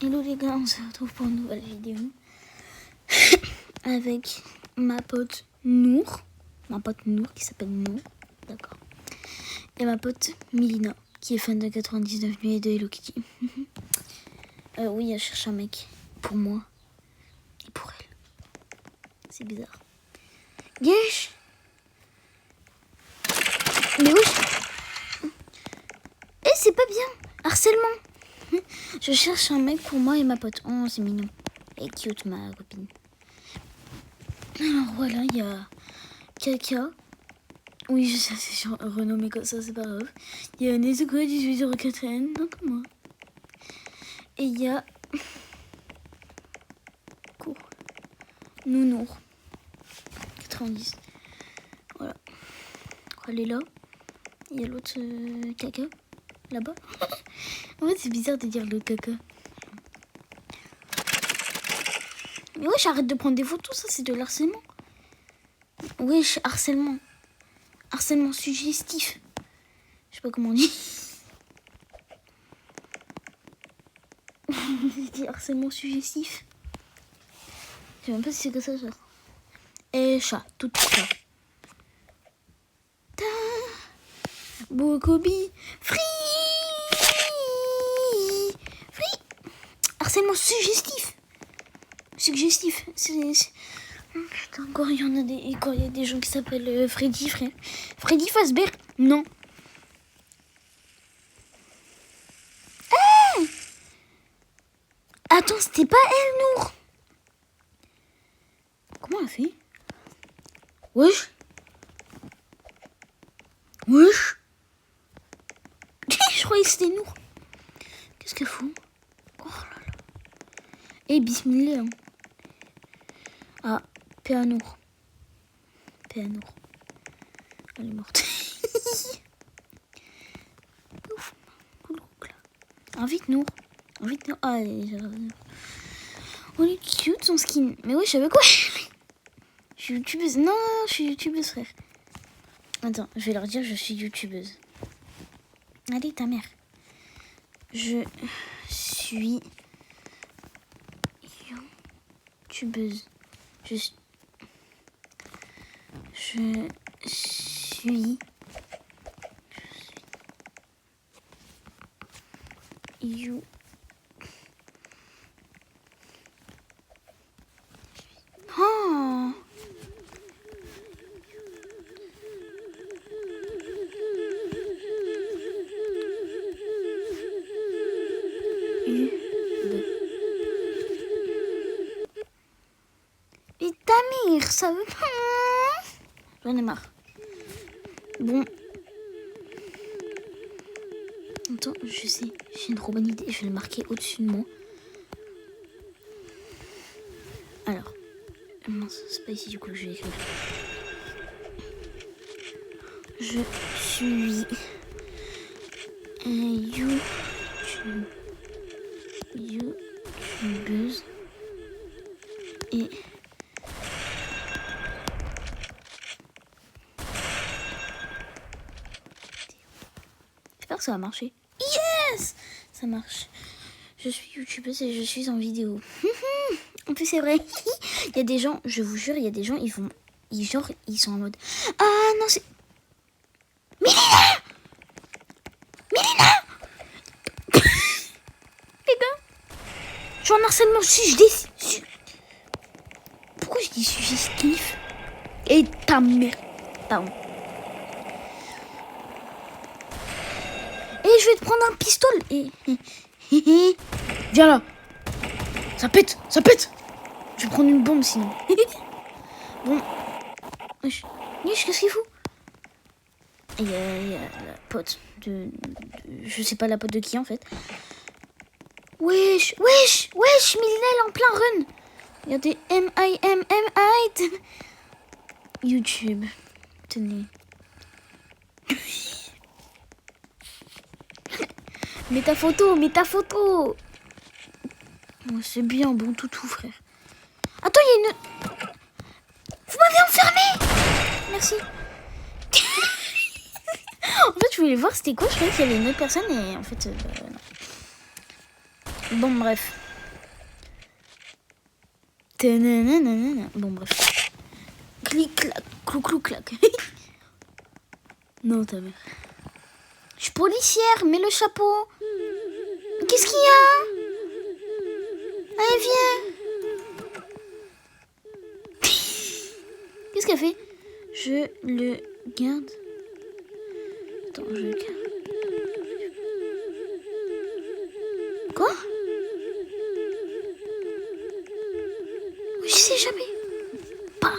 Hello les gars, on se retrouve pour une nouvelle vidéo avec ma pote Nour, qui s'appelle Nour, d'accord, et ma pote Milina qui est fan de 99 nuits et de Hello Kitty. Oui, elle cherche un mec pour moi et pour elle. C'est bizarre. Yesh. Mais oui. Eh, c'est pas bien. Harcèlement. Je cherche un mec pour moi et ma pote. Oh, c'est mignon. Et cute, ma copine. Alors voilà, il y a Kaka. Oui, je sais, c'est renommé comme ça, c'est pas grave. Il y a Nezuko 1804N, donc moi. Et il y a Nounour 90. Voilà. Elle est là. Il y a l'autre Kaka là-bas. En fait, c'est bizarre de dire le Kaka. Mais wesh, arrête de prendre des photos, ça c'est de l'harcèlement. Wesh, harcèlement. Harcèlement suggestif. Je sais pas comment on dit. Je dis harcèlement suggestif. Je sais même pas si c'est que ça, genre. Et chat, tout ça. Bokobi, free. Harcèlement suggestif. Putain, encore il y en a des. Quand il y a des gens qui s'appellent Freddy, frère. Freddy Fazbear. Non. Hey, attends, c'était pas elle, Nour. Comment elle fait? Wesh. Je croyais que c'était Nour. Qu'est-ce qu'elle fout? Oh là là. Eh, bismillah. Ah, paix à Nour. Elle est morte. Ouf. Invite Nour. Ah, on est cute son skin. Mais ouais, je savais quoi? Je suis youtubeuse. Non, je suis youtubeuse, frère. Attends, je vais leur dire je suis youtubeuse. Allez, ta mère. Je suis youtubeuse. Je suis you. Oh. Et ta mère, ça veut pas. J'en ai marre. Bon. Attends, je sais, j'ai une trop bonne idée. Je vais le marquer au-dessus de moi. Alors. Mince, c'est pas ici du coup que je vais écrire. Je suis youtubeuse et j'espère que ça va marcher. Yes, ça marche. Je suis youtubeuse et je suis en vidéo. En plus c'est vrai. Il y a des gens, je vous jure, il y a des gens, ils sont en mode ah non c'est Milina. Les gars, je suis en harcèlement suggestif. Pourquoi je dis suggestif? Et ta mère. Pardon. Et je vais te prendre un pistolet. Viens là. Ça pète. Je vais prendre une bombe sinon. Bon. Wesh, qu'est-ce qu'il fout? Il y a la pote de... Je sais pas la pote de qui en fait. Wesh, Milena elle est en plein run. Il y a des M-I-M-M-I. YouTube. Tenez. Mets ta photo. Oh, c'est bien, bon toutou, frère. Attends, il y a une... Vous m'avez enfermé. Merci. En fait, je voulais voir c'était quoi. Je croyais qu'il y avait une autre personne et en fait... non. Bon, bref. Bon, bref. Clic, clac, clou, clou, clac. Non, ta mère. Je suis policière, mets le chapeau. Qu'est-ce qu'il y a? Allez, viens. Qu'est-ce qu'elle fait? Je le garde. Attends, je le garde. Quoi? Je sais jamais. Pas.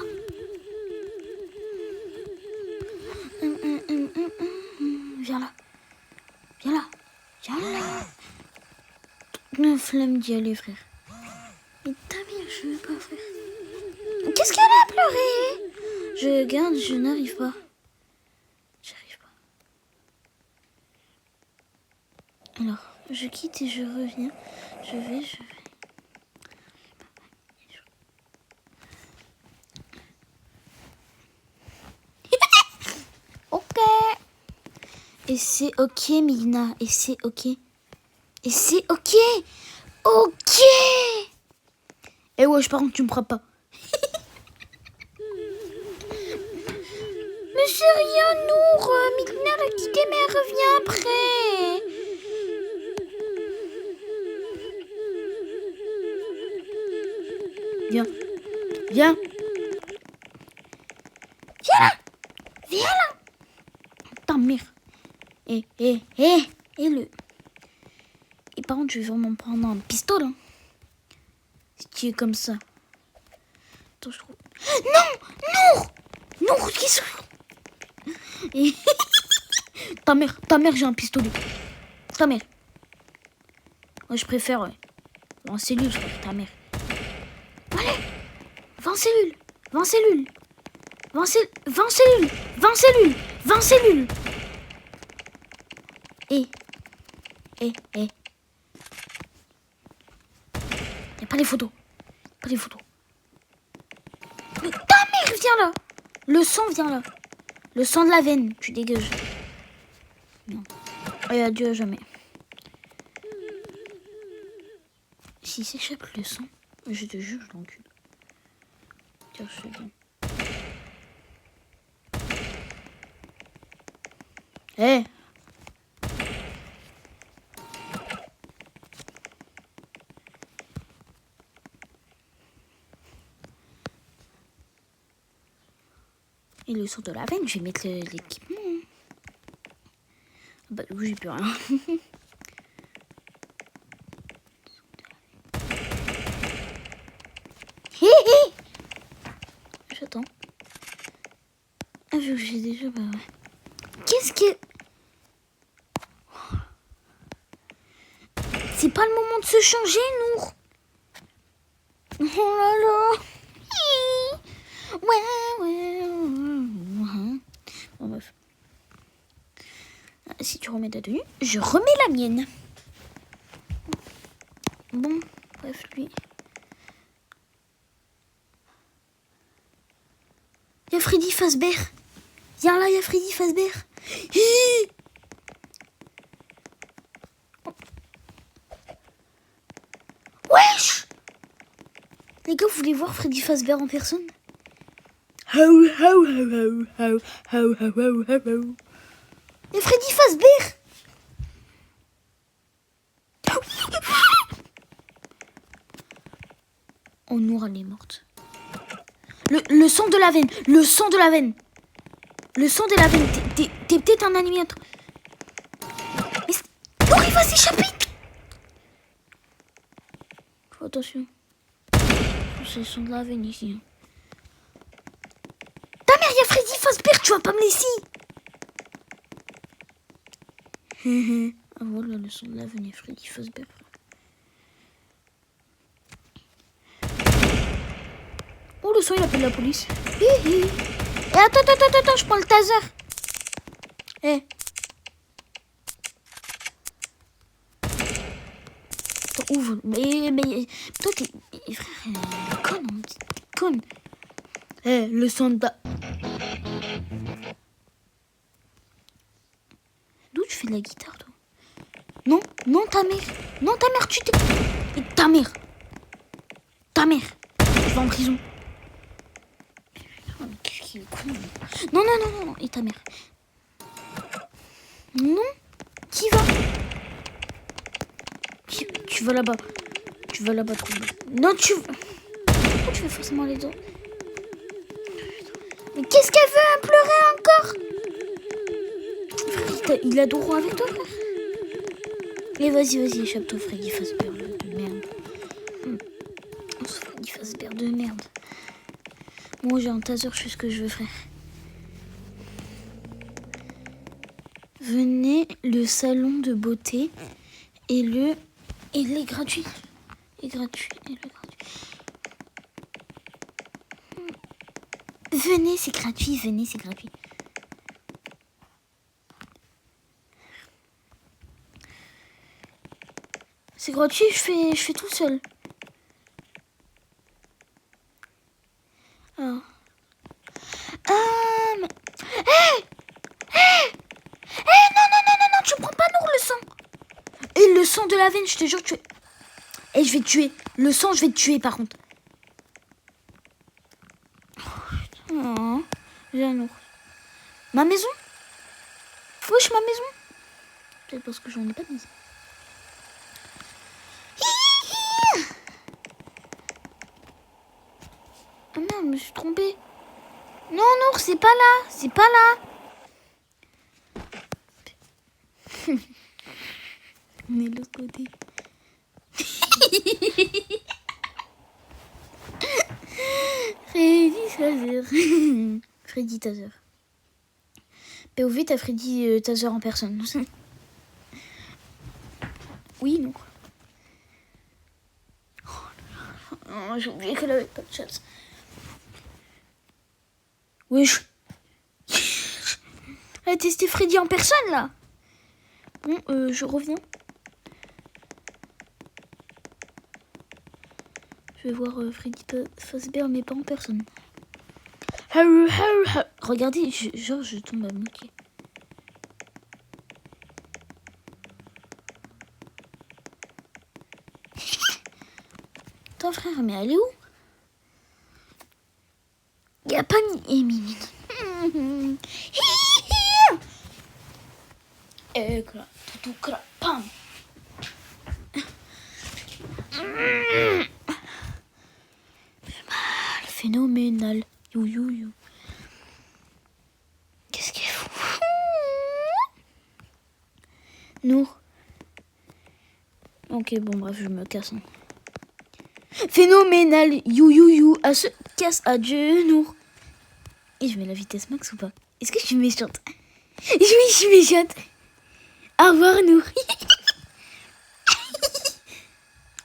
Viens là. Viens là. Viens là. La flemme d'y aller, frère. Mais ta mère, je veux pas, frère. Qu'est-ce qu'elle a pleuré? Je garde, je n'arrive pas. J'arrive pas. Alors, je quitte et je reviens. Je vais. Ok. Et c'est ok, Milina. Et c'est ok. Et c'est ok. Ok. Eh ouais, par contre, tu me frappes pas. Mais c'est rien, Nour. Milina l'a quitté, mais elle revient après. Viens. Viens. Viens là. Viens là. Ta mère. Et le... Et par contre, je vais vraiment prendre un pistolet. Hein. Si tu es comme ça. Attends, je trouve... Non. Nour, qu'est-ce que... Et... ta mère, j'ai un pistolet. Ta mère. Moi, je préfère... Ouais. En cellule, je préfère ta mère. Allez. 20 cellules. 20 cellules. 20 cellules. 20 cellules. 20 cellules. Et... Y'a pas les photos. Pas les photos. Mais ta mère, viens là. Le sang, viens là. Le sang de la veine, tu dégages. Non. Et adieu à jamais. S'il s'échappe le sang, je te jure, je l'encule. Tiens, je te dis. Eh. Et le sang de la veine, je vais mettre l'équipement. Bah du coup, j'ai plus rien. Hé. J'attends. Ah, vu que j'ai déjà... Bah ouais. Qu'est-ce que... C'est pas le moment de se changer, Nour. Oh là là. Ouais. Bon, bref. Si tu remets ta tenue, je remets la mienne. Bon, bref, lui. Il y a Freddy Fazbear. Viens là, il y a Freddy Fazbear. Wesh! Les gars, vous voulez voir Freddy Fazbear en personne? Ho. Et Freddy Fazbear! Oh, Nour, elle est morte. Le sang de la veine. Le sang de la veine. Le sang de la veine. T'es peut-être un animateur. Mais Nour, il va s'échapper. Faut attention. C'est le sang de la veine ici. Ta mère, il y a Freddy Fazbear. Tu vas pas me laisser. Ah voilà, le sang de la veine, il y a Freddy Fazbear. Oh, le son, il appelle la police. Et attends, je prends le taser. Eh. Attends, ouvre. Mais toi, t'es... Frère, conne. Eh, le son de... D'où tu fais de la guitare, toi? Non, ta mère. Non, ta mère, tu t'es... Et ta mère. tu vas en prison. Oh, qu'est-ce qu'il est con. Non, non, non, non, non. Et ta mère. Non. Qui va? Tu vas là-bas. Tu vas là-bas, trop. Non, pourquoi tu veux forcément aller dedans? Mais qu'est-ce qu'elle veut pleurer encore? Frère, il a droit avec toi, frère. Et vas-y, échappe-toi, Freddy Fazbear de merde. Freddy Fazbear de merde. Moi, j'ai un taser, je fais ce que je veux, frère. Venez, le salon de beauté et il est gratuit. Et le gratuit. Venez, c'est gratuit. C'est gratuit, je fais tout seul. Ah, mais... non, tu prends pas Nour le sang. Et le sang de la veine, je te jure, Et je vais te tuer. Le sang, je vais te tuer, par contre. Oh, viens, Nour. Ma maison? Wesh, ma maison? Peut-être parce que j'en ai pas de maison. Ah merde, je me suis trompée. Non, Nour, c'est pas là. On est de l'autre côté. Freddy Taser. POV, t'as Freddy Taser en personne. Oui, non. Oh, j'ai oublié qu'elle avait pas de chat. Wesh. Elle a testé Freddy en personne, là. Bon, je reviens. Je vais voir Freddy Fazbear, mais pas en personne. Regardez, je tombe à moquer. Attends, frère, mais elle est où? Il n'y a pas une minute. Éclat, tout clat, pam. Phénoménal. You. Qu'est-ce qu'elle fout? Nour. Ok, bon, bref, je me casse. Hein. Phénoménal. You. À se casse. Adieu, Nour. Et je mets la vitesse max ou pas? Est-ce que je suis méchante? Oui, je suis méchante. Au revoir, Nour.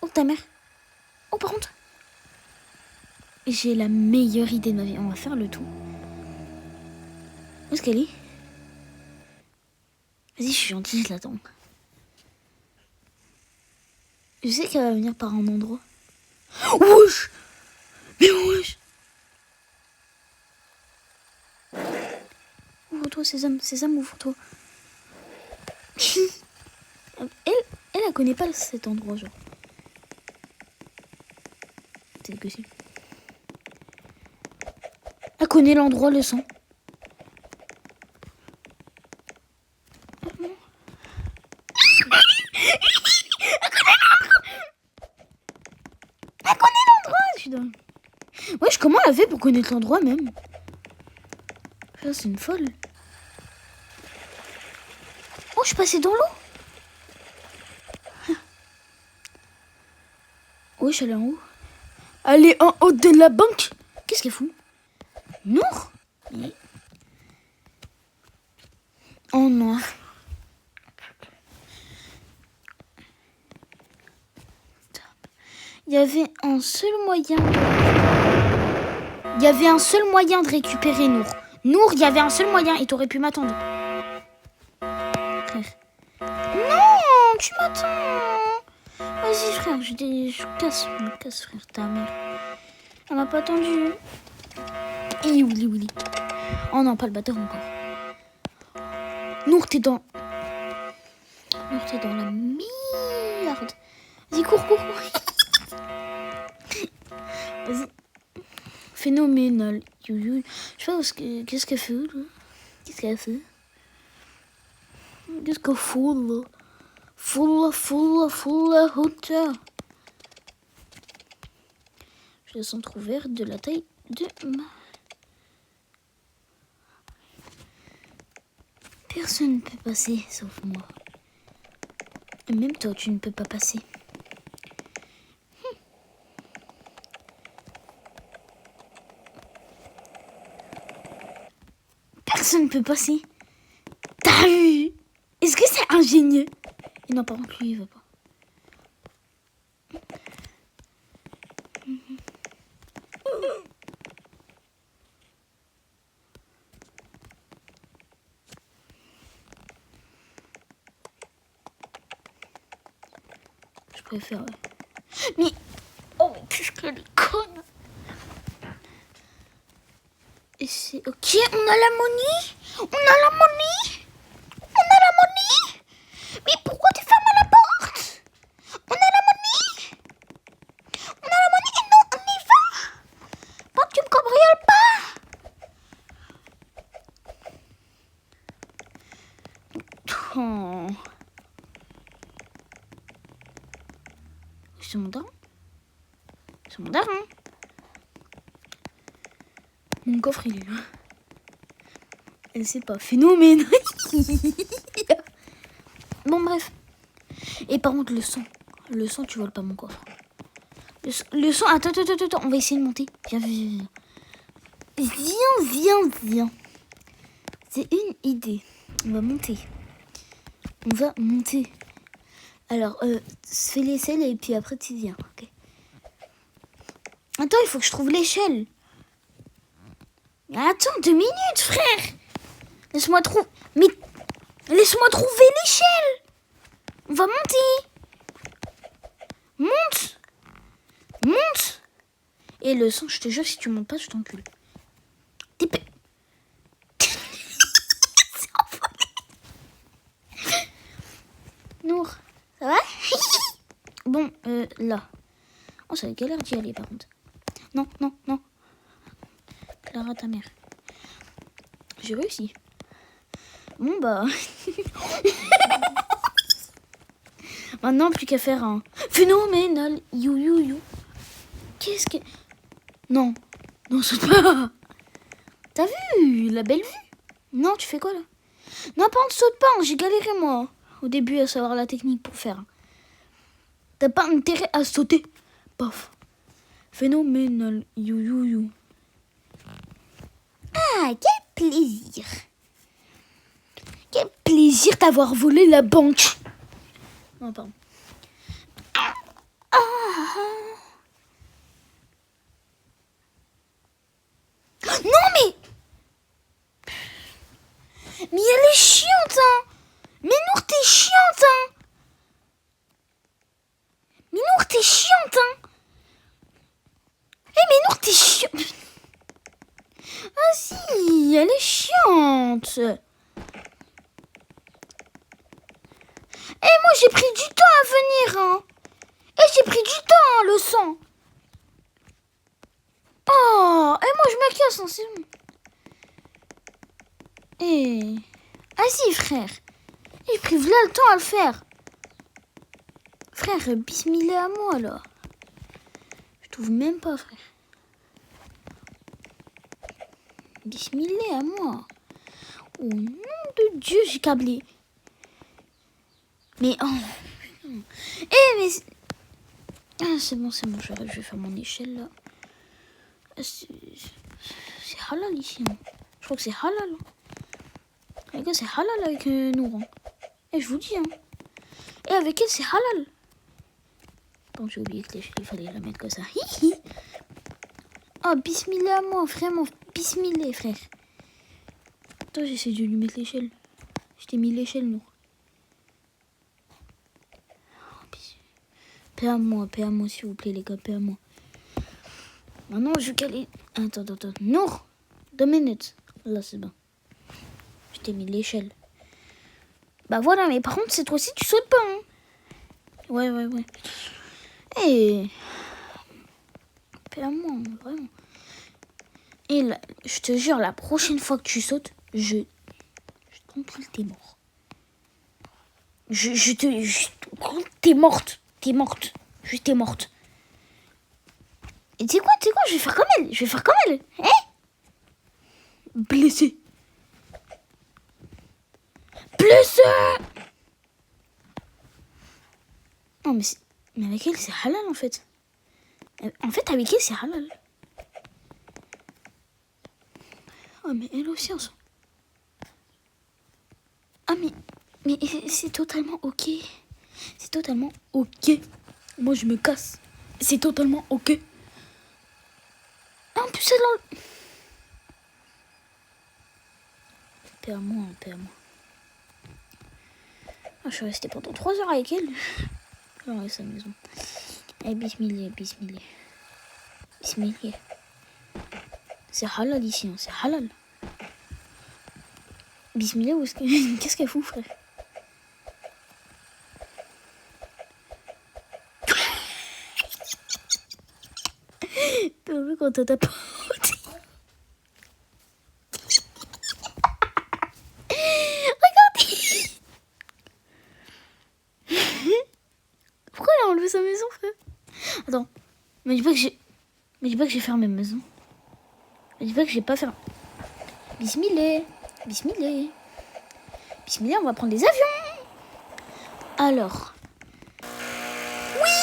Oh, ta mère. Oh, par contre. J'ai la meilleure idée de ma vie. On va faire le tout. Où est-ce qu'elle est? Vas-y, je suis gentille, je l'attends. Je sais qu'elle va venir par un endroit. Wesh! Mais wesh! Ouvre-toi, Sésame, ouvre-toi. Elle connaît pas cet endroit, genre. C'est que si. Elle connaît l'endroit, le sang. Elle connaît l'endroit, je suis dingue. Wesh, comment elle a fait pour connaître l'endroit même? Ça, c'est une folle. Oh, je suis passée dans l'eau. Wesh, elle est en haut. Elle est en haut de la banque. Qu'est-ce qu'elle fout? Nour? Oh non. Il y avait un seul moyen de récupérer Nour. Nour, il y avait un seul moyen et t'aurais pu m'attendre. Frère. Non, tu m'attends. Vas-y, frère, je me casse, frère, ta mère. Elle m'a pas attendu. Et Willy. Oh non, pas le batteur encore. Nour, t'es dans la merde. Vas-y, cours. Vas-y. phénoménal. Je sais pas qu'est-ce qu'elle fait là. Qu'est-ce qu'elle fait? Qu'est-ce qu'elle fout là? Foula, hauteur. Je laisse entrouvert de la taille de ma... Personne ne peut passer, sauf moi. Et même toi, tu ne peux pas passer. Personne ne peut passer. T'as vu? Est-ce que c'est ingénieux? Et non, par contre, lui, il va pas. Je préfère... Mais... Oh, mais qu'est-ce qu'elle est conne! Et c'est... Ok, on a la monnaie! Mais pourquoi tu fermes la porte? On a la monnaie! Et non, on y va! Pas que tu me cambrioles pas! Oh. C'est mon daron. Mon coffre, il est là. Elle sait pas. Phénomène. Bon, bref. Et par contre, le son. Le son, tu voles pas mon coffre. Le son... Attends. On va essayer de monter. Viens. C'est une idée. On va monter. Alors, fais l'échelle et puis après tu viens. Ok. Attends, il faut que je trouve l'échelle. Attends 2 minutes, frère. Laisse-moi trouver l'échelle. On va monter. Monte. Et le son, je te jure, si tu montes pas, je t'encule. Nour, ça va? Bon, là. Oh, ça a galère d'y aller, par contre. Non. Clara, ta mère. J'ai réussi. Bon, bah... Maintenant, plus qu'à faire un phénoménal. You. Qu'est-ce que... Non, saute pas. T'as vu la belle vue? Non, tu fais quoi, là? Non, par contre, saute pas. J'ai galéré, moi, au début, à savoir la technique pour faire. T'as pas intérêt à sauter. Paf. Phénoménal. You. Ah, quel plaisir. Quel plaisir d'avoir volé la banque. Non, pardon. Non, mais elle est chiante, hein. Mais Nour, t'es chiante, hein. Mais Nour, t'es chiante. Ah si, elle est chiante. Moi, j'ai pris du temps à venir, hein. J'ai pris du temps, hein, le sang. Oh, moi, je me casse, hein, c'est bon. Ah si, frère. J'ai pris là le temps à le faire. Frère, bismillah à moi, là. Je trouve même pas, frère. Bismillah à moi. Au nom de Dieu, j'ai câblé. Mais oh. Mais c'est bon, je vais faire mon échelle là. C'est halal ici. Hein. Je crois que c'est halal. Les gars, c'est halal avec nous. Hein. Je vous dis. Hein. Et avec elle, c'est halal. Bon, j'ai oublié que l'échelle, il fallait la mettre comme ça. Oh, bismillah à moi, vraiment. Bismillah, frère. Attends, j'essaie de lui mettre l'échelle. Je t'ai mis l'échelle, nous. Paix à moi, s'il vous plaît, les gars, paix à moi. Maintenant, je vais caler... Attends. Nour, 2 minutes. Là, c'est bon. Je t'ai mis l'échelle. Bah voilà, mais par contre, cette fois-ci, tu sautes pas, hein. Ouais. Paix à moi, vraiment. Et là, je te jure, la prochaine fois que tu sautes, je te compile, t'es mort. T'es morte. T'es morte. Juste t'es morte. Et tu sais quoi, je vais faire comme elle. Hein? Blessé. Non, mais avec elle, c'est halal, en fait. En fait, avec elle, c'est halal. Oh, mais elle aussi, on s'en... Ah, mais c'est totalement ok. C'est totalement ok. Moi, je me casse. C'est totalement ok. Ah, en plus, elle... Paix à moi. Ah, je suis restée pendant 3 heures avec elle. Elle reste à la maison. Eh, bismillah. C'est halal ici, hein, c'est halal. Bismillah, qu'est-ce qu'elle fout, frère? T'as vu quand t'as tapé? Regardez. Pourquoi elle a enlevé sa maison, frère? Attends, mais dis pas que j'ai fermé ma maison. Mais dis pas que j'ai pas fermé. Bismillah, on va prendre des avions. Alors. Oui.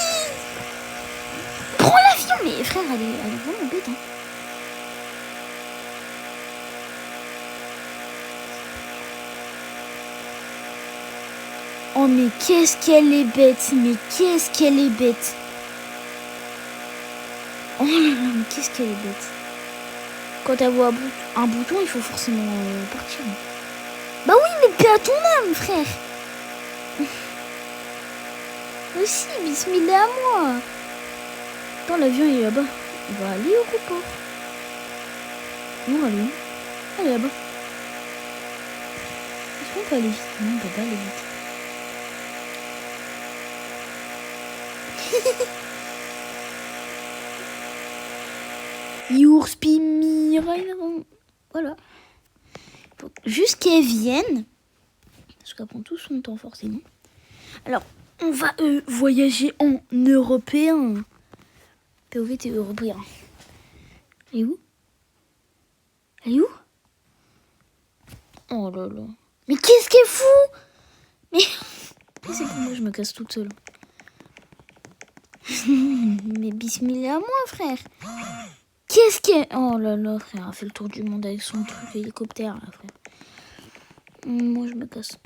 Prends l'avion. Mais frère, elle est vraiment bête, hein. Oh, mais qu'est-ce qu'elle est bête. Oh là là, mais qu'est-ce qu'elle est bête. Quand elle voit un bouton, il faut forcément partir. Bah oui, mais paix à ton âme, frère. Aussi, bismillah à moi. Attends, l'avion il est là-bas. On va aller au report. On va aller où? Elle est là-bas. Est-ce qu'on peut aller vite? Non, on peut pas aller vite. Voilà. Faut juste qu'elle vienne. Parce qu'elle prend tout son temps forcément. Alors, on va voyager en européen. POV, t'es européen. Elle est où? Oh là là. Mais qu'est-ce qu'elle fout? Mais c'est pour moi, je me casse toute seule. Mais bismillah à moi, frère. Qu'est-ce qu'elle... Oh là là, frère, elle a fait le tour du monde avec son truc hélicoptère, là, frère. Moi, je me casse.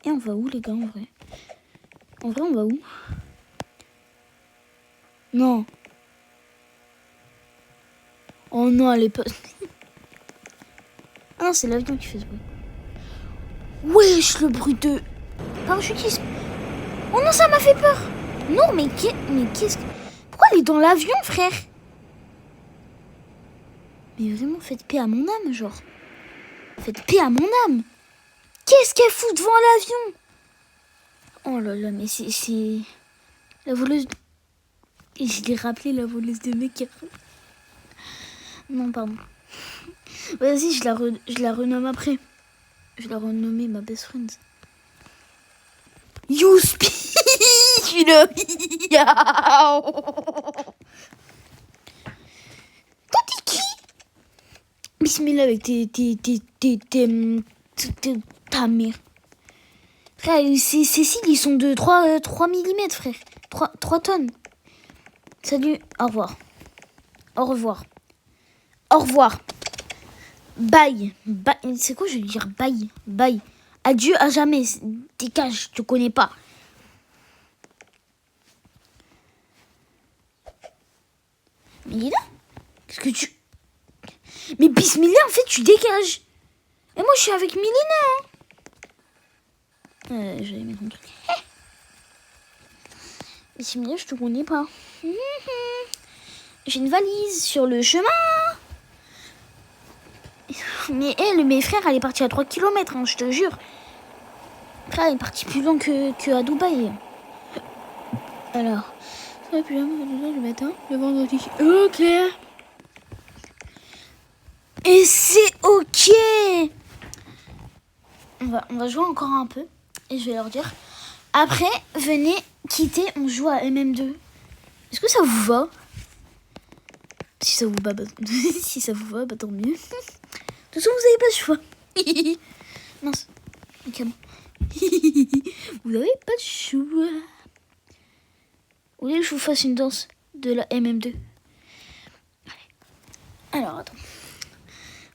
Et on va où, les gars, en vrai, on va où? Non. Oh non, elle est pas... Ah non, c'est l'avion qui fait ce bruit. Wesh, le bruit de... parachutisme. Oh non, ça m'a fait peur. Non, mais qu'est-ce que... Pourquoi elle est dans l'avion, frère? Mais vraiment, faites paix à mon âme, genre. Faites paix à mon âme. Qu'est-ce qu'elle fout devant l'avion? Oh là là, mais c'est... La voleuse... Et je l'ai rappelé, la voleuse de mec. Non, pardon. Vas-y, je la renomme après. Je la renomme ma best friend. Youspi. Je suis le... Toi, t'es qui? Bismillah avec ta mère. Frère, ces cils, ils sont de 3 mm, frère. 3 tonnes. Salut, au revoir. Bye. C'est quoi, je vais dire bye. Adieu à jamais. Dégage, je te connais pas. Mais il est là? Qu'est-ce que tu... Mais bismillah, en fait, tu dégages. Et moi, je suis avec Milena. J'allais mettre un truc. Bismillah, je te connais pas. J'ai une valise sur le chemin. Mais mes frères, elle est partie à 3 km, hein, je te jure. Frère, elle est partie plus loin que à Dubaï. Alors, ça va plus le matin, le vendredi. Ok. Et c'est ok. On va jouer encore un peu. Et je vais leur dire. Après, venez quitter, on joue à MM2. Est-ce que ça vous va? Si ça vous va, si ça vous va, bah tant mieux. De toute façon, vous n'avez pas de choix. Mince. Ok. Vous n'avez pas de choix. Vous voulez que je vous fasse une danse de la MM2? Allez. Alors, attends.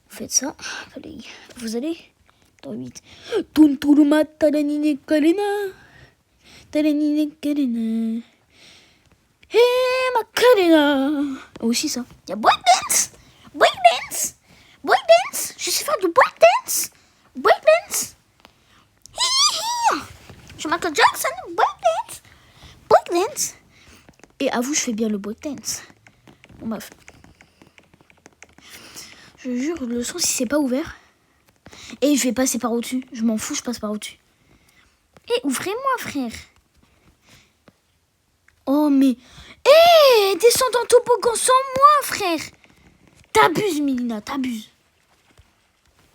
Vous faites ça. Allez. Vous allez dans 8. Tunturuma taranine karena. Taranine karena. Hey, Macarena. Aussi ça. Il y a breakdance. Breakdance. Breakdance. Je sais faire du breakdance. Breakdance. Je Michael Jackson. Breakdance. Breakdance. Et à vous, je fais bien le breakdance. Bon, bref. Je jure, le son, si c'est pas ouvert. Et je vais passer par au-dessus. Je m'en fous, je passe par au-dessus. Et ouvrez-moi, frère. Oh, mais... Hé, descends dans ton toboggan sans moi, frère. T'abuses, Milina, t'abuses.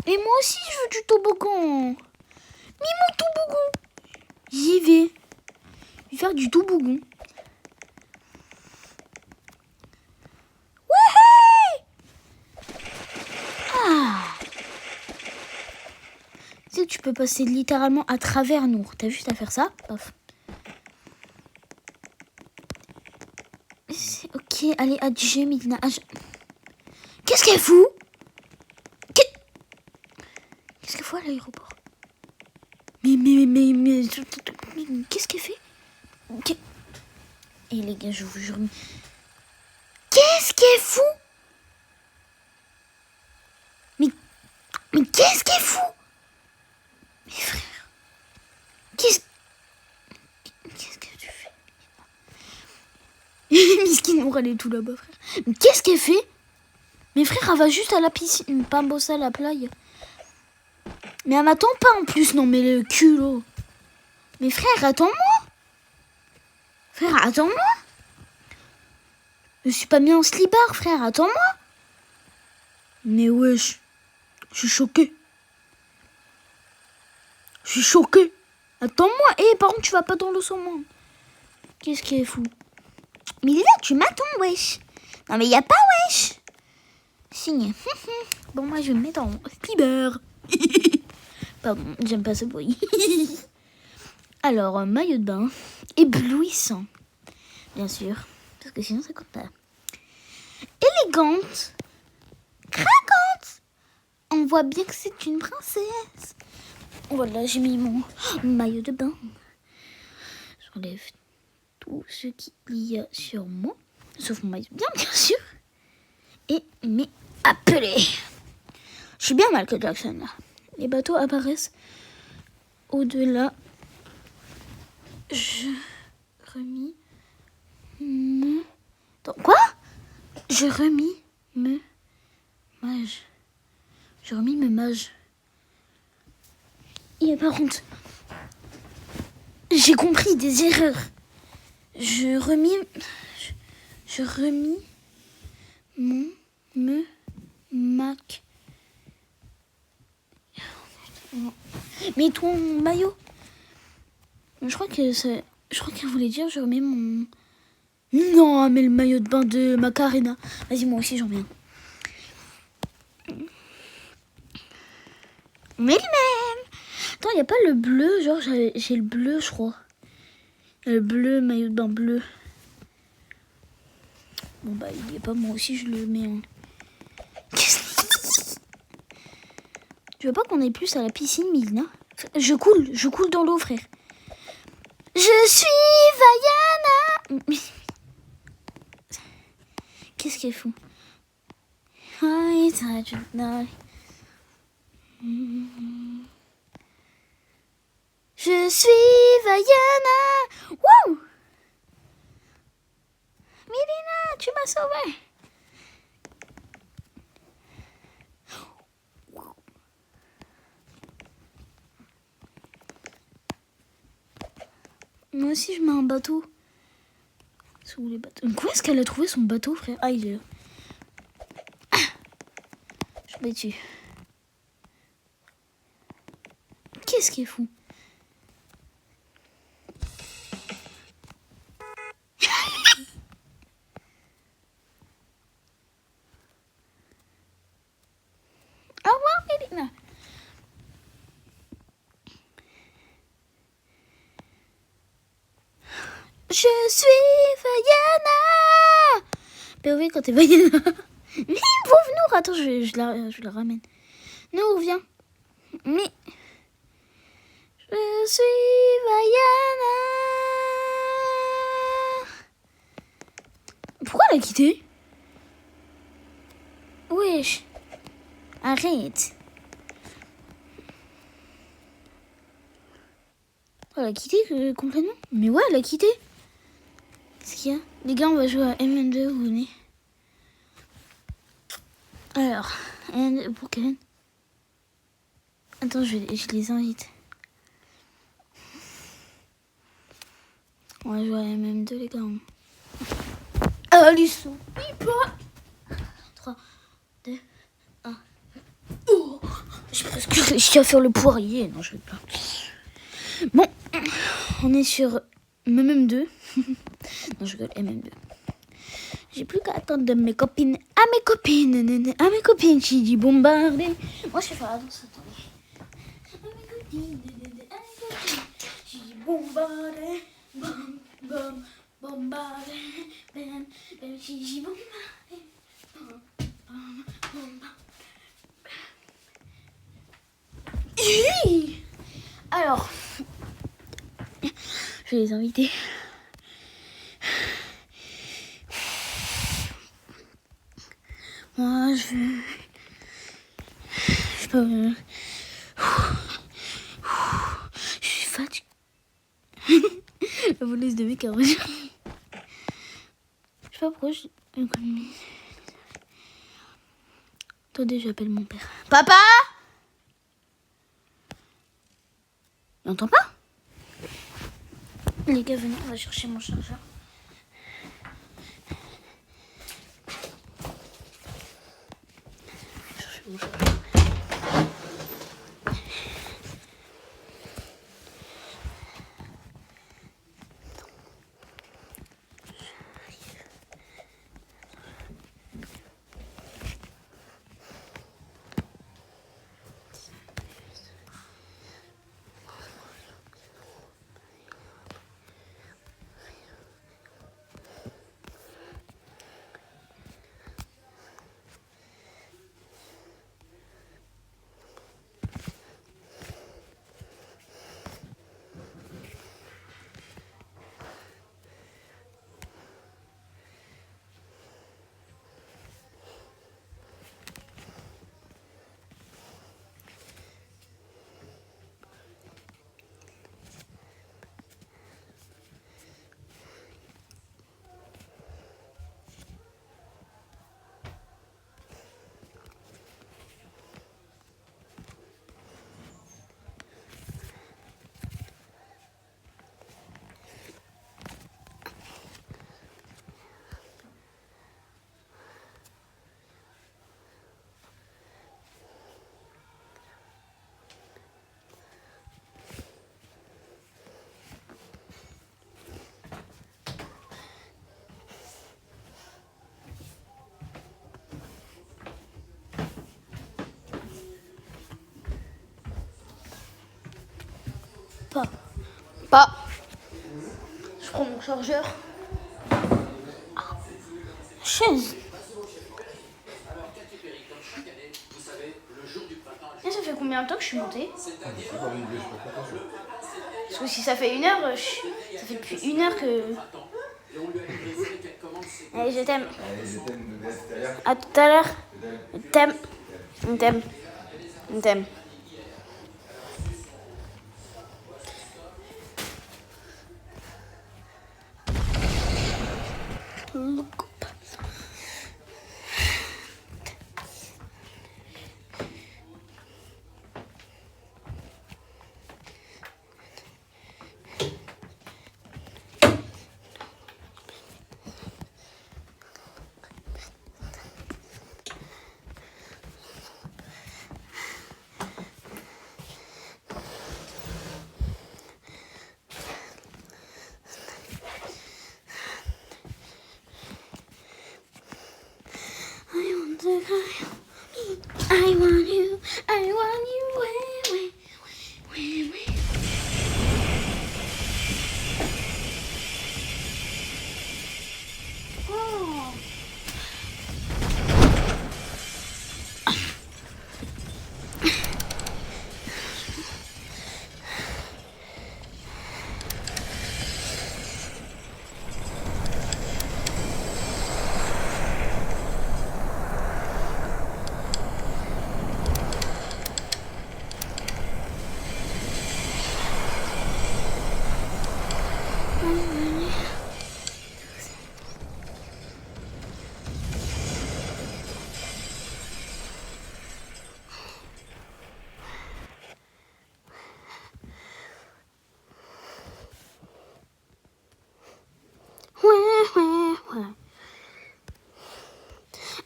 Et moi aussi, je veux du toboggan. Mais mon toboggan. J'y vais. Je vais faire du toboggan. Ouais. Ah. Tu sais que tu peux passer littéralement à travers nous. T'as juste à faire ça. Paf. Ok, allez, adieu, Milina. Qu'est-ce qu'elle fout? Qu'est-ce qu'elle fout à l'aéroport? Mais, qu'est-ce qu'elle fait? Et les gars, je vous jure. Qu'est-ce qu'elle fout? Mais qu'est-ce qu'elle fout? Mais frère, qu'est-ce que tu fais? Miskine, on râle tout là-bas, frère. Mais qu'est-ce qu'elle fait? Mais frère, elle va juste à la piscine, pas bosser à la plage. Mais elle m'attend pas en plus, non mais le culot. Mais frère, attends-moi. Frère, attends-moi. Je suis pas mis en slibard, frère, attends-moi. Mais wesh, je suis choqué. Je suis choqué. Attends-moi. Par contre, tu vas pas dans l'eau sans moi. Qu'est-ce qui est fou? Mais là, tu m'attends, wesh. Non mais y a pas wesh. Signe. Bon, moi, je vais me mettre en slibard. Pardon, j'aime pas ce bruit. Alors, maillot de bain. Éblouissant. Bien sûr. Parce que sinon, ça compte pas. Élégante. Craquante. On voit bien que c'est une princesse. Voilà, j'ai mis mon maillot de bain. J'enlève tout ce qu'il y a sur moi. Sauf mon maillot de bain, bien sûr. Et mes appelés. Je suis bien Michael Jackson, là. Les bateaux apparaissent au-delà. Je remis me... Attends, quoi? Je remis me mage. Je remis me mage. Et par contre, j'ai compris des erreurs. Je remis mon me mac. Mais ton maillot. Je crois qu'elle voulait dire je remets mon... Non, mais le maillot de bain de Macarena. Vas-y, moi aussi, j'en viens. Mais le même. Attends, y a pas le bleu. Genre, j'ai le bleu, je crois. Le bleu, maillot de bain bleu. Bon, bah, il y a pas. Moi aussi, je le mets en... Tu veux pas qu'on aille plus à la piscine, Milna? Je coule dans l'eau, frère. Je suis Vaiana. Qu'est-ce qu'elle fout? Je suis Vaiana. Wouh! Milena, tu m'as sauvé. Moi aussi, je mets un bateau. Sous les bateaux. Où est-ce qu'elle a trouvé son bateau, frère? Ah, il est là. tomber dessus. Qu'est-ce qui est fou? Au revoir, Mélina. Je suis Vaiana. POV quand t'es Vaiana. Mais pauvre Nour. Attends, je la ramène. Nour, viens. Mais... Je suis Vaiana. Pourquoi elle a quitté? Wesh. Arrête. Elle a quitté complètement? Mais ouais, elle a quitté. Qu'est-ce qu'il y a? Les gars, on va jouer à MN2, vous venez? Alors, MN2 pour Kevin. Attends, je les invite. On va jouer à MM2, les gars. Allez, souris pas. 3, 2, 1. Oh, j'ai presque réussi à faire le poirier. Non, je vais pas. Bon, on est sur MM2. Non, je rigole, MM2. J'ai plus qu'à attendre de mes copines. À mes copines, qui dit bombarder. Moi, je vais faire la danse, attendez. À mes copines, qui dit bombarder. Bam, bam, bombarder. Bam, bam, qui dit bombarder. Bam, bam, bam. Alors, je vais les inviter. Moi, je sais pas. Je suis fatiguée. La voleuse de mec a rejoint. Je sais pas pourquoi je... Attendez, j'appelle mon père. Papa! Il entend pas? Les gars, venez, on va chercher mon chargeur. Chercher mon chargeur. Pas. Je prends mon chargeur. Chaise. Et ça fait combien de temps que je suis montée? Parce que si ça fait 1 heure, ça fait depuis 1 heure que... Allez, je t'aime. À tout à l'heure. Je t'aime. Je t'aime. Je t'aime. to cry. I want you. I want you. Wait. Oh.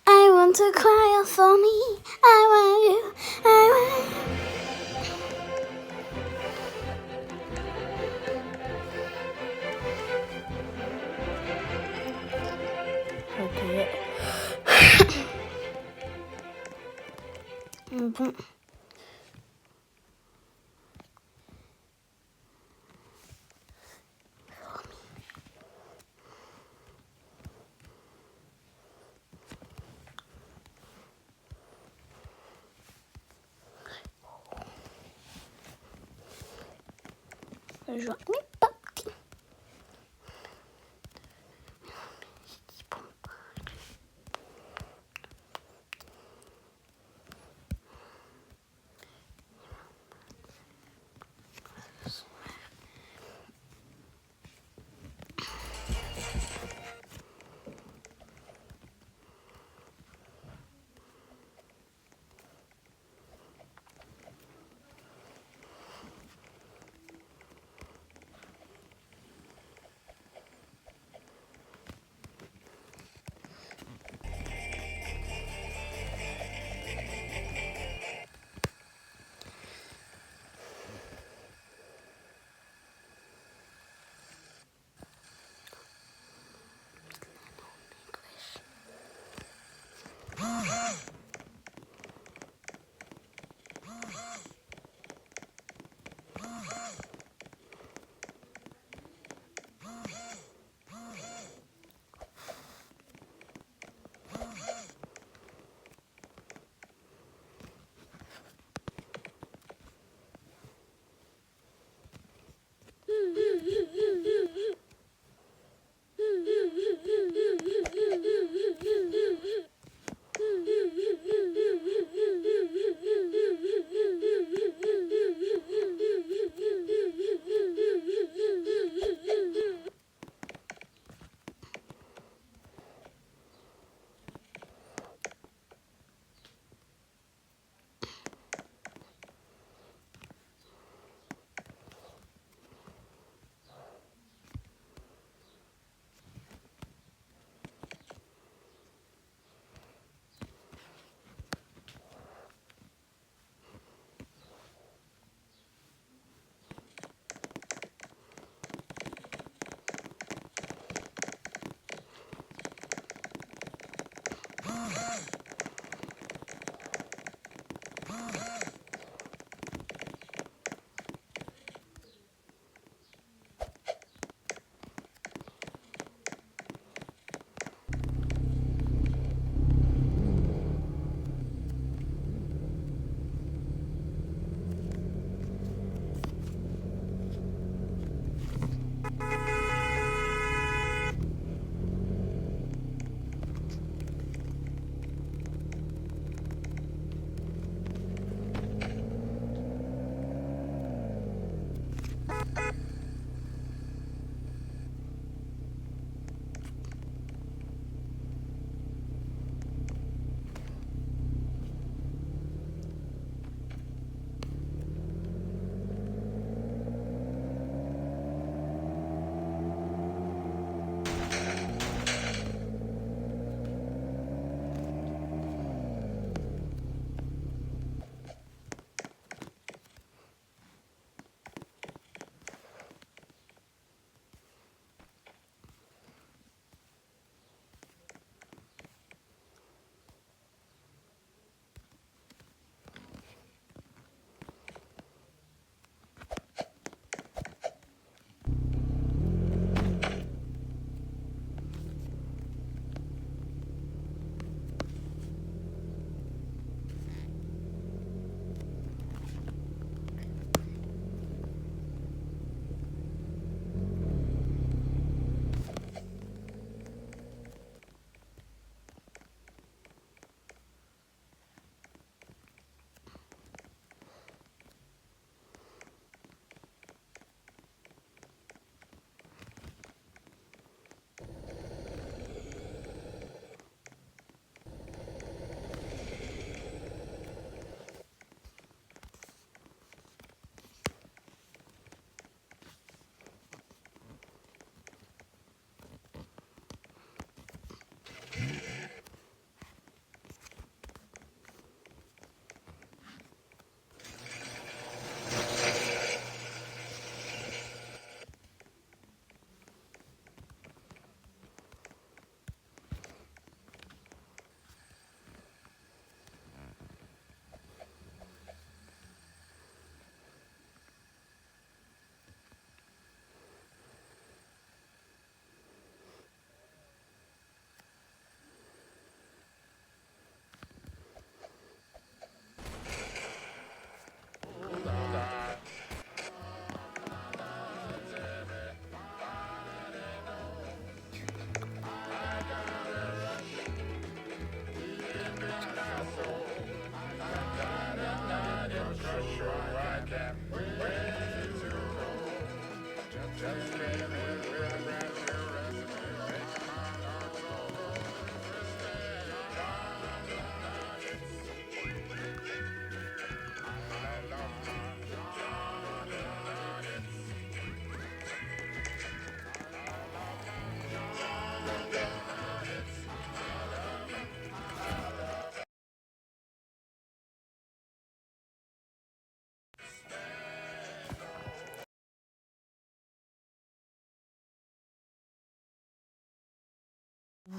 I want to cry for me. I want you. I want you. Ok. Bon. Je vois mes papis.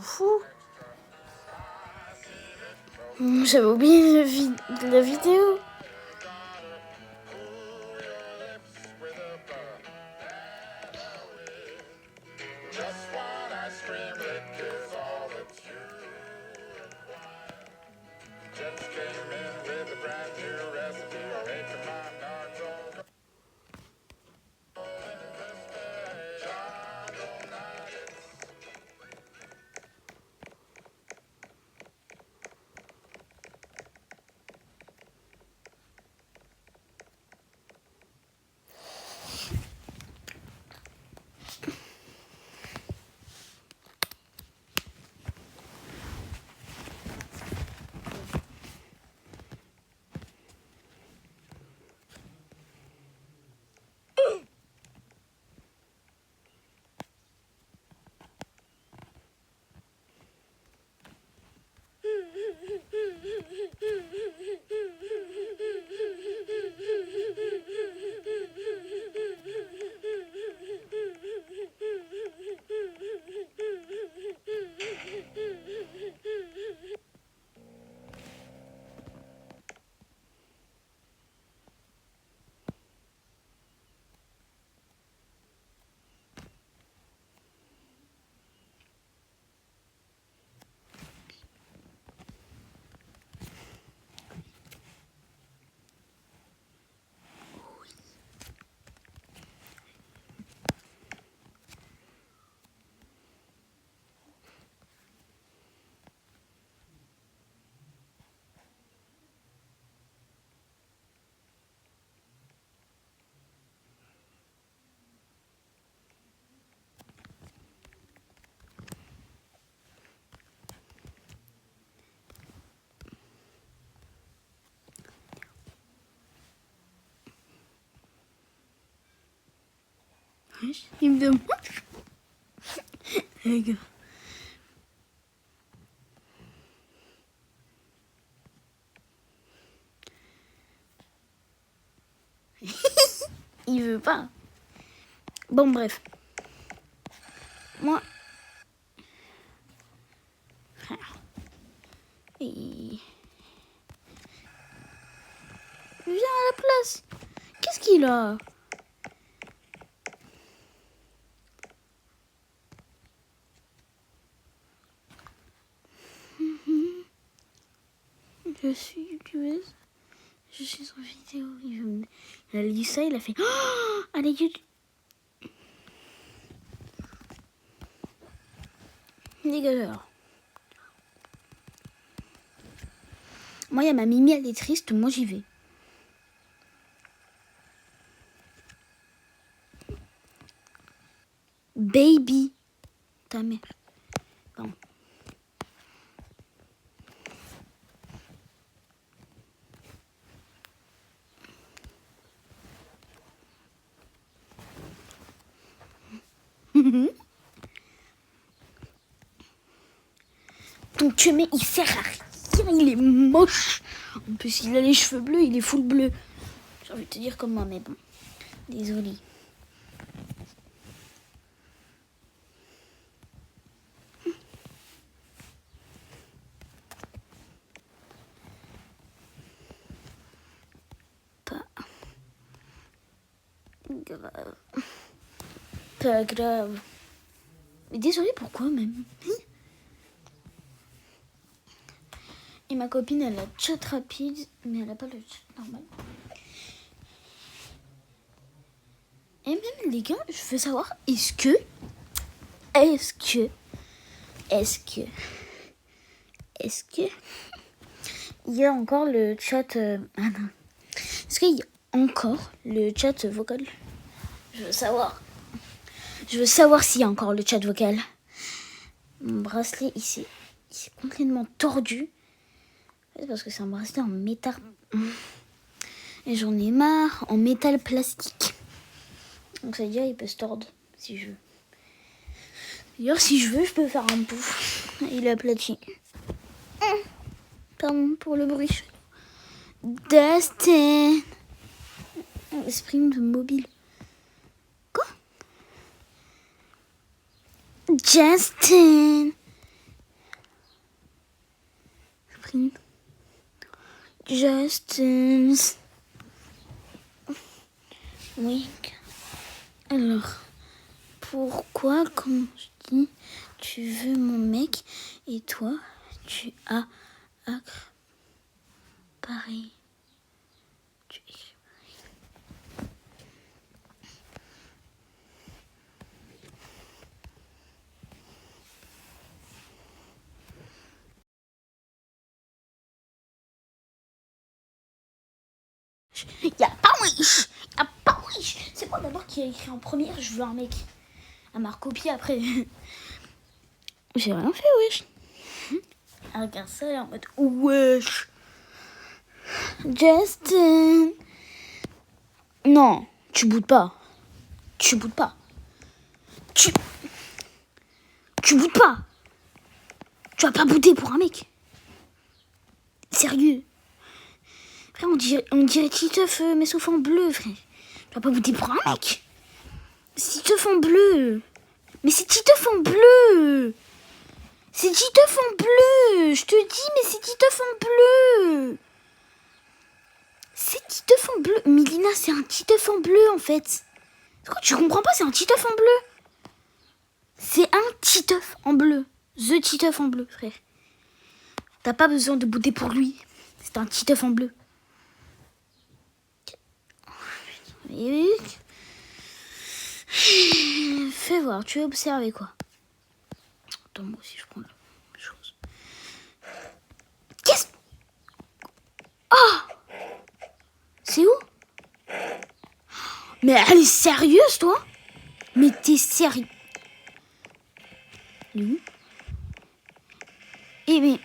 Fou. J'avais oublié la vidéo. Il me demande. Les gars. Il veut pas. Bon, bref. Moi. Et... Viens à la place. Qu'est-ce qu'il a? Je suis youtubeuse. Je suis en vidéo. Il a lu ça, il a fait. Oh, allez, YouTube. Dégageur. Moi, il y a ma Mimi, elle est triste. Moi, j'y vais. Baby. Ta mère. Bon. Ton chemin, il sert à rien, il est moche. En plus, il a les cheveux bleus, il est full bleu. J'ai envie de te dire comme moi, mais bon. Désolée. Pas grave. Pas grave. Mais désolée, pourquoi même? Et ma copine, elle a chat rapide, mais elle a pas le chat normal. Et même les gars, je veux savoir, est-ce que il y a encore le chat est-ce qu'il y a encore le chat vocal? Je veux savoir s'il y a encore le chat vocal. Mon bracelet, il s'est complètement tordu. Parce que c'est un bracelet en métal. Et j'en ai marre en métal plastique. Donc ça veut dire il peut se tordre si je veux. D'ailleurs, si je veux, je peux faire un pouf. Il est aplati. Pardon pour le bruit. Dustin. Sprint mobile. Quoi? Justin. Justin. Justin. Oui. Alors, pourquoi quand je dis tu veux mon mec et toi tu as pareil. Tu écris pareil. Y'a pas wesh. Y'a pas wesh. C'est quoi d'abord qui a écrit en première je veux un mec. Elle m'a recopié après. J'ai rien fait wesh. Elle regarde ça elle est en mode wesh. Justin. Non, tu boudes pas. Tu boudes pas. Tu boudes pas. Tu vas pas bouder pour un mec. Sérieux. Frère, on dirait Titeuf, mais sauf en bleu, frère. Tu vas pas bouder pour un mec. C'est Titeuf en bleu. Mais c'est Titeuf en bleu. C'est Titeuf en bleu. Je te dis, mais c'est Titeuf en bleu. C'est Titeuf en bleu. Mélina, c'est un Titeuf en bleu, en fait. Tu comprends pas, c'est un Titeuf en bleu. C'est un Titeuf en bleu. The Titeuf en bleu, frère. T'as pas besoin de bouder pour lui. C'est un Titeuf en bleu. Fais voir, tu veux observer quoi? Attends, moi aussi je prends la chose. Qu'est-ce? Oh! C'est où? Mais elle est sérieuse, toi? Mais t'es sérieux? Elle est où? Eh mais...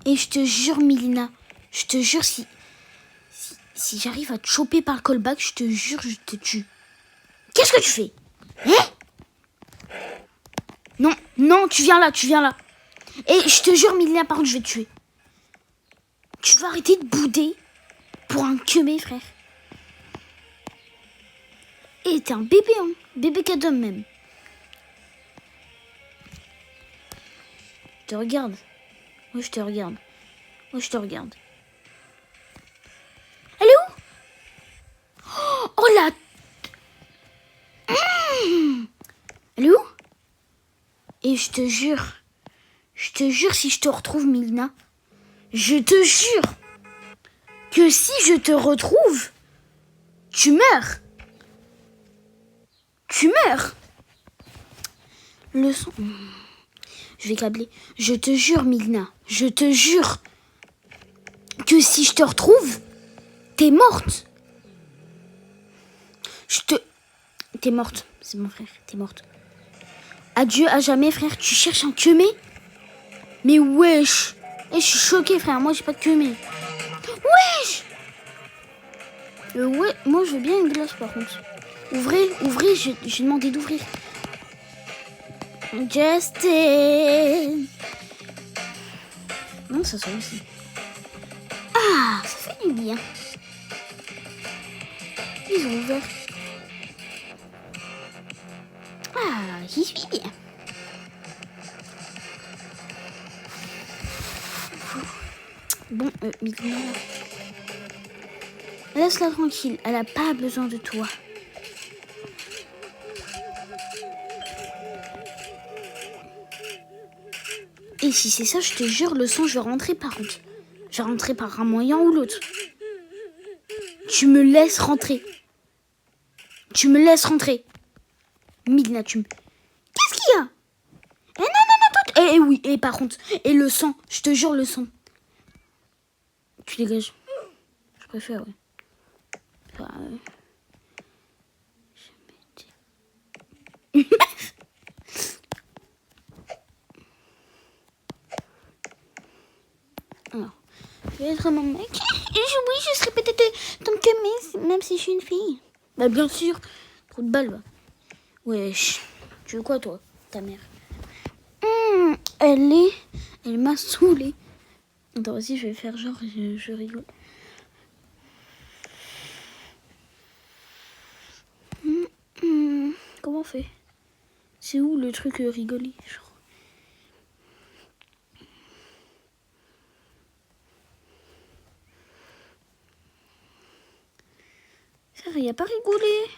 Et je te jure, Mélina, je te jure, si j'arrive à te choper par le callback, je te jure, je te tue. Qu'est-ce que tu fais? Hein? Non, non, tu viens là. Et je te jure, Mélina, par contre, je vais te tuer. Tu vas arrêter de bouder pour un queumé, frère. Et t'es un bébé, hein. Bébé cadom même. Je te regarde. Moi, je te regarde. Elle est où? Oh la... Elle est où? Et je te jure, si je te retrouve, Mélina, je te jure que si je te retrouve, tu meurs. Le son... Je vais câbler. Je te jure, Mélina, je te jure que si je te retrouve, t'es morte. T'es morte. C'est mon frère, t'es morte. Adieu à jamais, frère. Tu cherches un queumé? Mais wesh. Et je suis choquée, frère. Moi, j'ai pas de queumé. Wesh. Ouais, moi, je veux bien une glace, par contre. Ouvrez, j'ai demandé d'ouvrir. Justin. Non, ça sort aussi. Ah, ça fait du bien. Ils ont ouvert. Ah, j'y suis bien. Bon, Mélina. Laisse-la tranquille, elle a pas besoin de toi. Et si c'est ça, je te jure, le son, je vais rentrer par contre. Je vais rentrer par un moyen ou l'autre. Tu me laisses rentrer. Mélina, tu me... Qu'est-ce qu'il y a? Eh non, toi... Eh oui, et par contre, et le sang, je te jure, le sang. Tu dégages. Je préfère, ouais. Enfin, Alors, je vais être mon mec. Et oui, je serai peut-être ton camé, même si je suis une fille. Bah bien sûr. Trop de balles, va. Wesh. Tu veux quoi, toi, ta mère? Elle m'a saoulée. Attends, aussi, je vais faire genre, je rigole. Comment on fait? C'est où le truc rigoler, genre? il n'y a pas rigolé.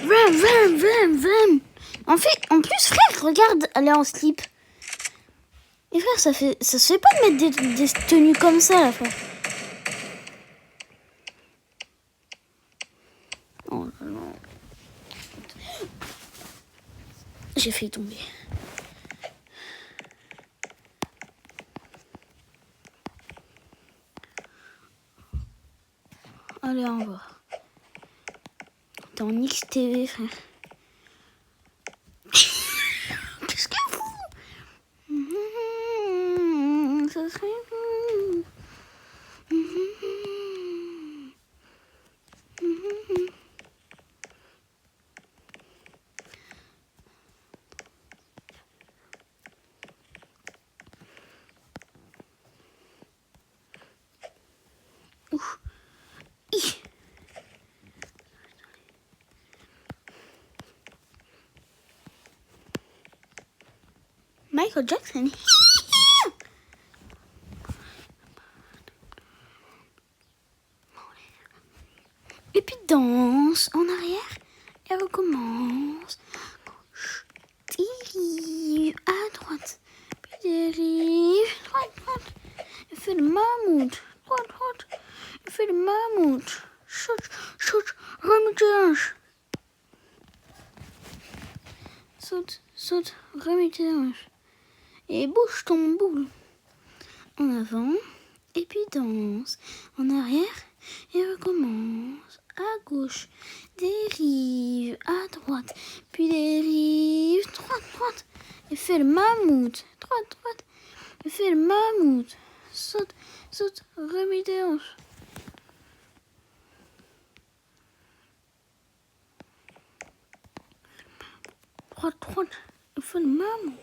Vroom, vroom, vroom, vroom. En plus, frère, regarde, elle est en slip. Et frère, ça se fait pas de mettre des tenues comme ça, là, frère. Oh là là. J'ai failli tomber. Allez, au revoir. T'es en XTV, frère. Qu'est-ce qu'elle fout? Ça serait... Ouf. Michael Jackson. Et puis danse en arrière et recommence. Gauche, dérive à droite, puis dérive, droite, droite. Et fait le mammouth, droite, droite. Et fait le mammouth. Saute, saute, remets tes hanches. Saute, saute, remets tes hanches. Et bouge ton boule. En avant, et puis danse. En arrière, et recommence. À gauche, dérive. À droite, puis dérive. Droite, droite. Et fais le mammouth. Droite, droite. Et fais le mammouth. Saute, saute, remets tes hanches. Droite, droite. Et fais le mammouth.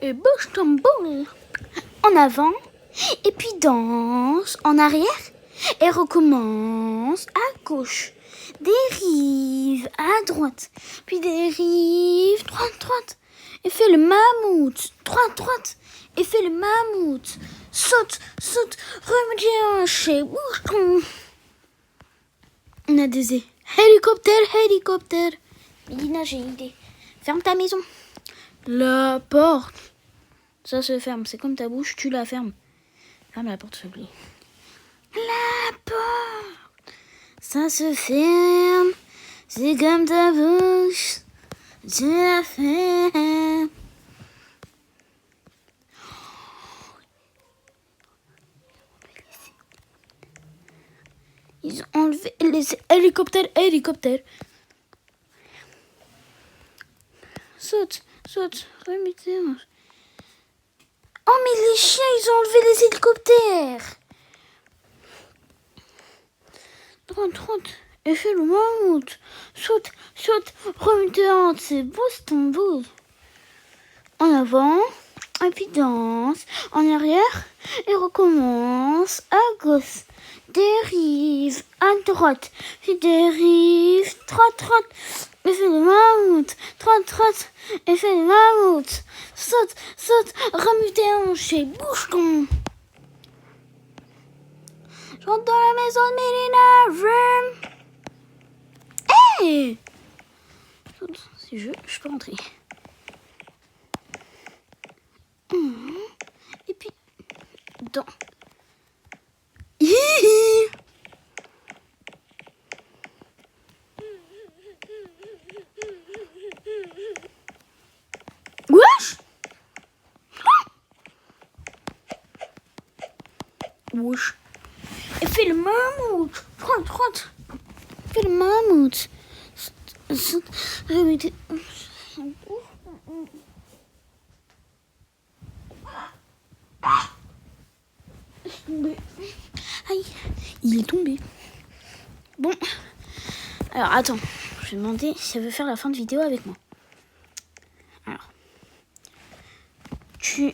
Et bouge ton boule. En avant, et puis danse. En arrière, et recommence. À gauche, dérive. À droite, puis dérive. Droite, droite. Et fais le mammouth. Droite, droite. Et fais le mammouth. Saute, saute, remets tes hanches et bouge ton... On a des hélicoptères, hélicoptères. Lina, j'ai une idée. Ferme ta maison. La porte. Ça se ferme, c'est comme ta bouche, tu la fermes. Ferme la porte, s'il te plaît. La porte. Ça se ferme. C'est comme ta bouche. Tu la fermes. Ils ont enlevé les hélicoptères, hélicoptères. Saute, saute, remets tes hanches. Oh, mais les chiens, ils ont enlevé les hélicoptères. Droite, droite, et fais le mammouth. Saute, saute, remets tes hanches. C'est beau, c'est ton beau. En avant, et puis danse. En arrière, et recommence. À gauche, dérive. À droite, puis dérive. Droite, droite, et fais le mammouth. Droite, droite, et fais le mammouth. Saute, saute, remue tes hanches et bouge ton... Je rentre dans la maison de Mélina. Hey! Si je peux rentrer. Et puis, dans... Wesh! Wesh. Et fais le mammouth. Droite, droite. Fais le mammouth. Remettez... Aïe, il est tombé. Bon, alors attends, je vais demander si elle veut faire la fin de vidéo avec moi. Alors, tu...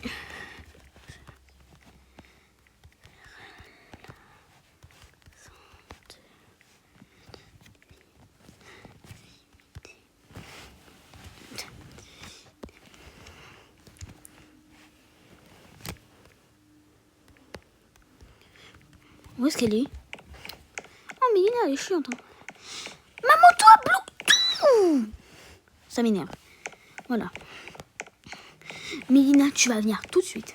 Où est-ce qu'elle est? Oh, Mélina, elle est chiante. Hein. Maman, toi, bloque tout. Ça m'énerve. Voilà. Mélina, tu vas venir tout de suite.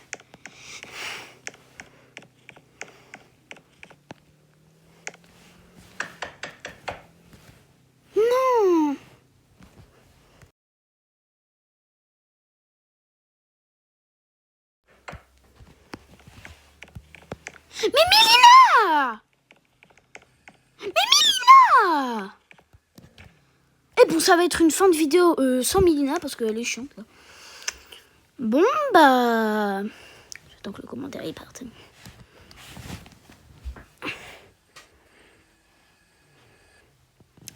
Non. Mais Mélina! Mais Mélina! Et bon, ça va être une fin de vidéo sans Mélina parce qu'elle est chiante. Là. Bon, bah... J'attends que le commentaire y parte.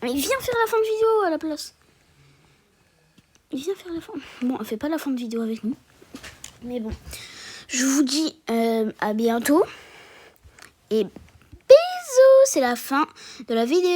Il vient faire la fin de vidéo à la place. Il vient faire la fin. Bon, elle fait pas la fin de vidéo avec nous. Mais bon. Je vous dis à bientôt. Et bisous, c'est la fin de la vidéo.